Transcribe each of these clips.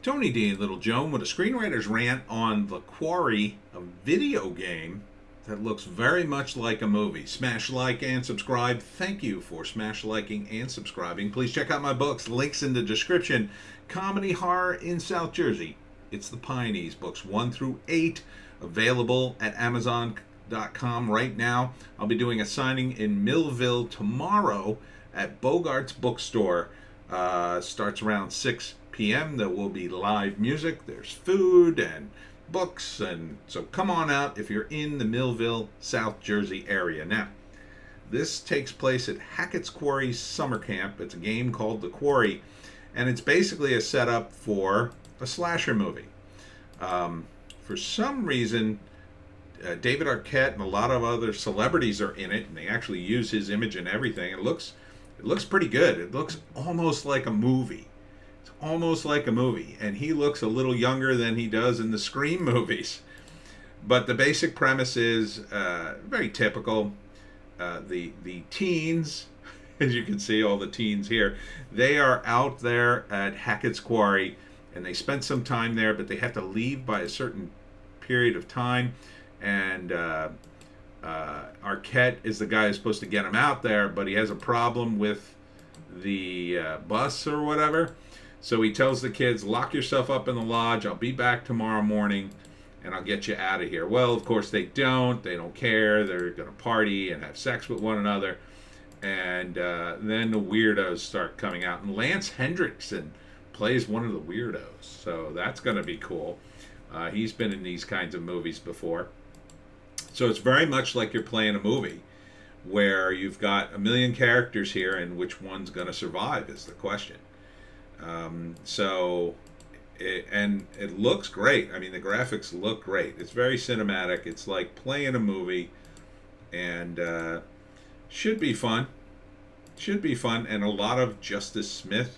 Tony D. and Little Joan with a screenwriter's rant on the Quarry, a video game that looks very much like a movie. Smash like and subscribe. Thank you for smash liking and subscribing. Please check out my books. Links in the description. Comedy Horror in South Jersey. It's the Pineys, books 1 through 8, available at Amazon.com right now. I'll be doing a signing in Millville tomorrow at Bogart's Bookstore. Starts around 6 p.m. There will be live music. There's food and books, and so come on out if you're in the Millville, South Jersey area. Now, this takes place at Hackett's Quarry Summer Camp. It's a game called The Quarry, and it's basically a setup for a slasher movie. For some reason, David Arquette and a lot of other celebrities are in it, and they actually use his image and everything. It looks pretty good. It looks almost like a movie. It's almost like a movie, and he looks a little younger than he does in the Scream movies. But the basic premise is very typical. The teens, as you can see, all the teens here, they are out there at Hackett's Quarry, and they spend some time there, but they have to leave by a certain period of time, and Arquette is the guy who's supposed to get him out there, but he has a problem with the bus or whatever. So he tells the kids, lock yourself up in the lodge. I'll be back tomorrow morning, and I'll get you out of here. Well, of course, they don't. They don't care. They're going to party and have sex with one another. And then the weirdos start coming out. And Lance Hendrickson plays one of the weirdos. So that's going to be cool. He's been in these kinds of movies before. So it's very much like you're playing a movie where you've got a million characters here, and which one's going to survive is the question. It looks great. I mean, the graphics look great. It's very cinematic. It's like playing a movie, and should be fun. Should be fun, and a lot of Justice Smith.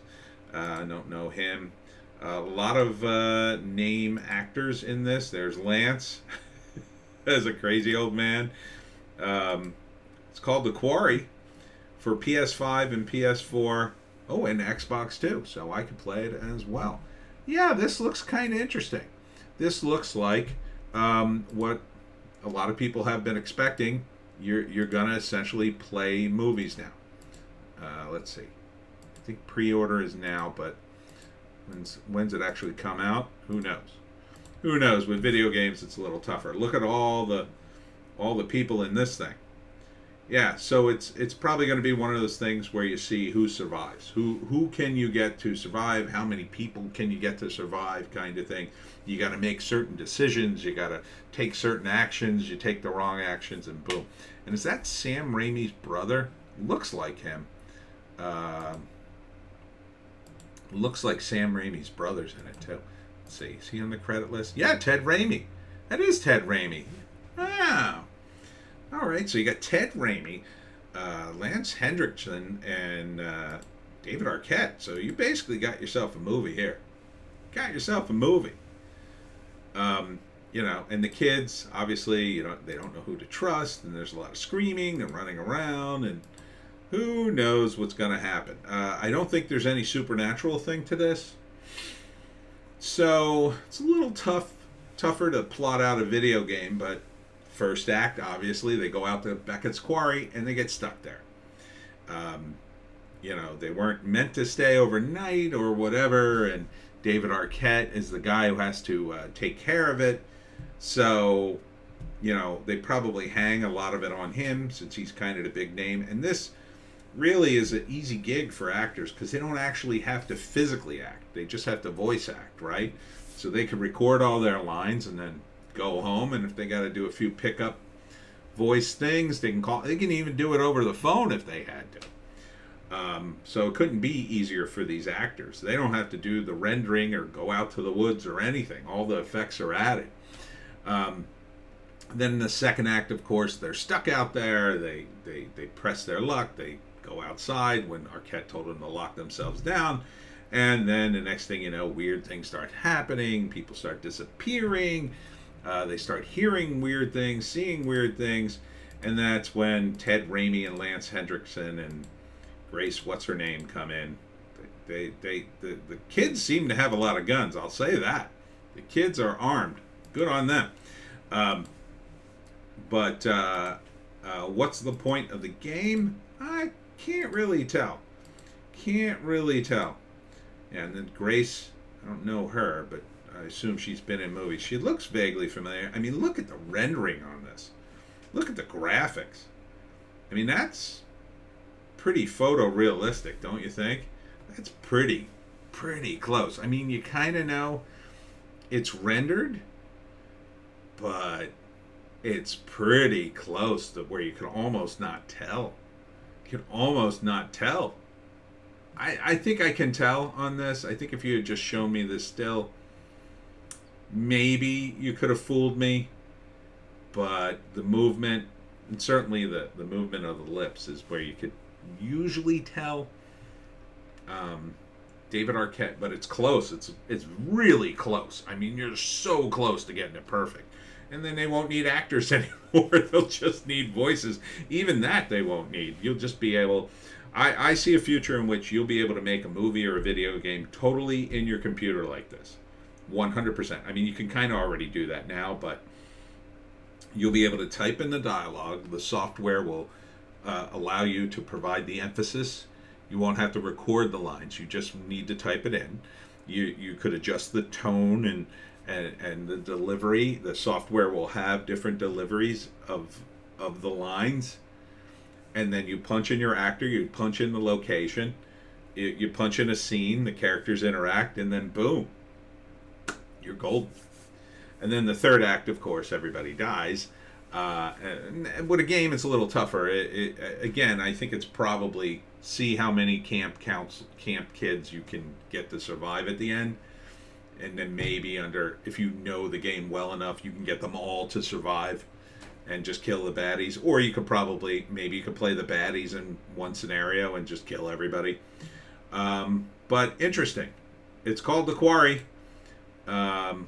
I don't know him. A lot of name actors in this. There's Lance as a crazy old man. It's called The Quarry for PS5 and PS4. Oh, and Xbox too, so I can play it as well. Yeah, this looks kind of interesting. This looks like what a lot of people have been expecting. You're gonna essentially play movies now. Let's see. I think pre-order is now, but when's it actually come out? Who knows? Who knows? With video games, it's a little tougher. Look at all the people in this thing. Yeah, so it's probably going to be one of those things where you see who survives. Who can you get to survive? How many people can you get to survive, kind of thing. You got to make certain decisions. You got to take certain actions. You take the wrong actions, and boom. And is that Sam Raimi's brother? Looks like him. Looks like Sam Raimi's brother's in it, too. Let's see. Is he on the credit list? Yeah, Ted Raimi. That is Ted Raimi. Oh. All right, so you got Ted Raimi, Lance Hendrickson, and David Arquette. So you basically got yourself a movie here. Got yourself a movie. And the kids, obviously, they don't know who to trust, and there's a lot of screaming and running around, and who knows what's going to happen. I don't think there's any supernatural thing to this. So it's a little tougher to plot out a video game, but first act, obviously, they go out to Beckett's Quarry and they get stuck there. They weren't meant to stay overnight or whatever, and David Arquette is the guy who has to take care of it. So, they probably hang a lot of it on him since he's kind of the big name. And this really is an easy gig for actors because they don't actually have to physically act. They just have to voice act, right? So they can record all their lines and then go home, and if they got to do a few pickup voice things, they can even do it over the phone if they had to. So it couldn't be easier for these actors. They don't have to do the rendering or go out to the woods or anything. All the effects are added. Then in the second act, of course, they're stuck out there. They press their luck. They go outside when Arquette told them to lock themselves down. And then the next thing you know, weird things start happening. People start disappearing. They start hearing weird things, seeing weird things, and that's when Ted Raimi and Lance Hendrickson and Grace, what's her name, come in. The kids seem to have a lot of guns. I'll say that. The kids are armed. Good on them. But what's the point of the game? I can't really tell. Can't really tell. And then Grace, I don't know her, but I assume she's been in movies. She looks vaguely familiar. I mean, look at the rendering on this. Look at the graphics. I mean, that's pretty photorealistic, don't you think? That's pretty close. I mean, you kind of know it's rendered, but it's pretty close to where you can almost not tell. You can almost not tell. I think I can tell on this. I think if you had just shown me this still, maybe you could have fooled me. But the movement, and certainly the movement of the lips, is where you could usually tell David Arquette. But it's close. It's really close. I mean, you're so close to getting it perfect. And then they won't need actors anymore. They'll just need voices. Even that they won't need. You'll just be able... I see a future in which you'll be able to make a movie or a video game totally in your computer like this. 100%. I mean, you can kind of already do that now, but you'll be able to type in the dialogue. The software will allow you to provide the emphasis. You won't have to record the lines. You just need to type it in. You could adjust the tone and the delivery. The software will have different deliveries of the lines. And then you punch in your actor, you punch in the location, you punch in a scene, the characters interact, and then boom, you're golden. And then the third act, of course, everybody dies. And with a game, it's a little tougher. Again, I think it's probably see how many camp kids you can get to survive at the end. And then maybe if you know the game well enough, you can get them all to survive and just kill the baddies. Or you could maybe you could play the baddies in one scenario and just kill everybody. But interesting. It's called The Quarry.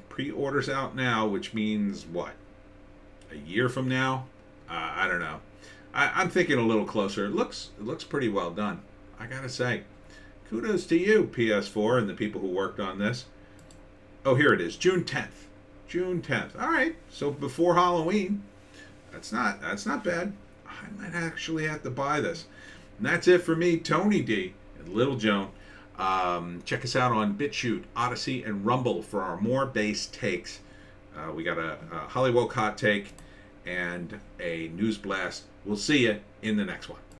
Pre-orders out now, which means what? A year from now? I don't know. I'm thinking a little closer. It looks pretty well done, I gotta say. Kudos to you, PS4, and the people who worked on this. Oh, here it is, June 10th. June 10th. All right, so before Halloween. That's not bad. I might actually have to buy this. And that's it for me, Tony D and Little Joan. Check us out on Bitchute, Odysee, and Rumble for our more bass takes. We got a Hollywoke hot take and a news blast. We'll see you in the next one.